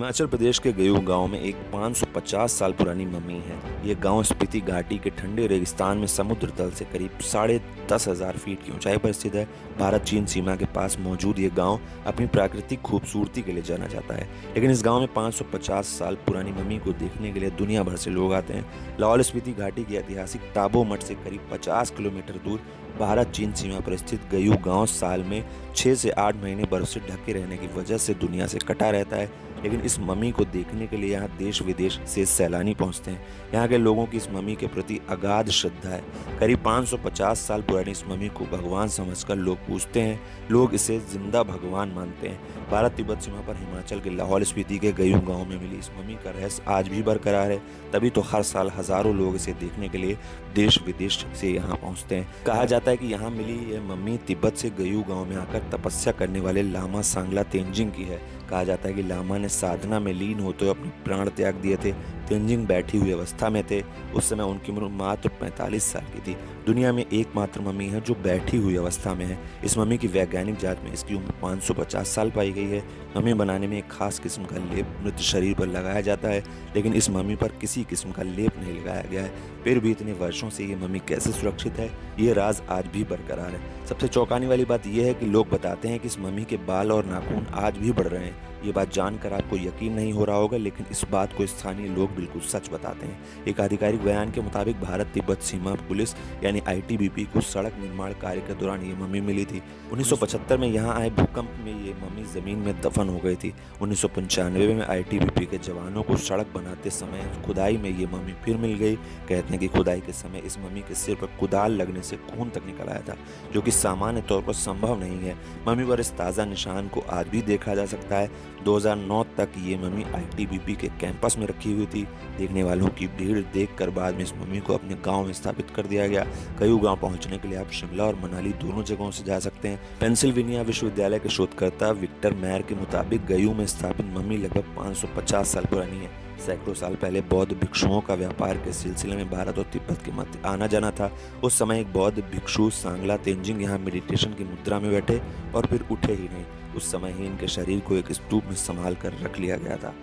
हिमाचल प्रदेश के गयूं गांव में एक 550 साल पुरानी मम्मी है। ये गांव स्पीति घाटी के ठंडे रेगिस्तान में समुद्र तल से करीब 10,500 फीट की ऊंचाई पर स्थित है। भारत चीन सीमा के पास मौजूद ये गांव अपनी प्राकृतिक खूबसूरती के लिए जाना जाता है। लेकिन इस गांव में 550 साल पुरानी मम्मी को देखने के लिए दुनिया भर से लोग आते हैं। लाहौल स्पीति घाटी के ऐतिहासिक ताबो मठ से करीब 50 किलोमीटर दूर भारत चीन सीमा पर स्थित गयूं गांव साल में 6 से 8 महीने बर्फ से ढके रहने की वजह से दुनिया से कटा रहता है। लेकिन इस मम्मी को देखने के लिए यहाँ देश विदेश से सैलानी पहुँचते हैं। यहाँ के लोगों की इस मम्मी के प्रति अगाध श्रद्धा है। करीब 550 साल पुरानी इस मम्मी को भगवान समझकर लोग पूजते हैं। लोग इसे जिंदा भगवान मानते हैं। भारत तिब्बत सीमा पर हिमाचल के लाहौल स्पीति के गयूं गांव में मिली इस मम्मी का रहस्य आज भी बरकरार है। तभी तो हर साल हजारों लोग इसे देखने के लिए देश विदेश से यहाँ पहुँचते हैं। कहा जाता है कि यहाँ मिली यह मम्मी तिब्बत से गयूं गांव में आकर तपस्या करने वाले लामा सांगला तेंजिंग की है। कहा जाता है कि लामा ने साधना में लीन होते हुए अपने प्राण त्याग दिए थे। तेंजिंग बैठी हुई अवस्था में थे। उस समय उनकी उम्र मात्र 45 साल की थी। दुनिया में एकमात्र मम्मी है जो बैठी हुई अवस्था में है। इस मम्मी की वैज्ञानिक जांच में इसकी उम्र 550 साल पाई गई है। मम्मी बनाने में एक खास किस्म का लेप मृत शरीर पर लगाया जाता है, लेकिन इस मम्मी पर किसी किस्म का लेप नहीं लगाया गया है। फिर भी इतने वर्षों से ये मम्मी कैसे सुरक्षित है, ये राज आज भी बरकरार है। सबसे चौंकाने वाली बात यह है कि लोग बताते हैं कि इस मम्मी के बाल और नाखून आज भी बढ़ रहे हैं। ये बात जानकर आपको यकीन नहीं हो रहा होगा, लेकिन इस बात को स्थानीय लोग बिल्कुल सच बताते हैं। एक आधिकारिक बयान के मुताबिक भारत तिब्बत सीमा पुलिस यानी आईटीबीपी को सड़क निर्माण कार्य के दौरान ये मम्मी मिली थी। 1975 में यहाँ आए भूकंप में ये मम्मी जमीन में दफन हो गई थी। 1995 में आईटीबीपी के जवानों को सड़क बनाते समय खुदाई में ये मम्मी फिर मिल गई। कहते हैं कि खुदाई के समय इस मम्मी के सिर पर कुदाल लगने से खून तक निकल आया था, जो कि सामान्य तौर पर संभव नहीं है। मम्मी पर इस ताज़ा निशान को आज भी देखा जा सकता है। 2009 तक ये मम्मी आईटीबीपी के कैंपस में रखी हुई थी। देखने वालों की भीड़ देखकर बाद में इस मम्मी को अपने गांव में स्थापित कर दिया गया। गयूं गांव पहुंचने के लिए आप शिमला और मनाली दोनों जगहों से जा सकते हैं। पेंसिल्वेनिया विश्वविद्यालय के शोधकर्ता विक्टर मैयर के मुताबिक गयूं में स्थापित मम्मी लगभग 550 साल पुरानी है। सैकड़ों साल पहले बौद्ध भिक्षुओं का व्यापार के सिलसिले में भारत और तिब्बत के मध्य आना जाना था। उस समय एक बौद्ध भिक्षु सांगला तेंजिंग यहाँ मेडिटेशन की मुद्रा में बैठे और फिर उठे ही नहीं। उस समय ही इनके शरीर को एक स्तूप में संभाल कर रख लिया गया था।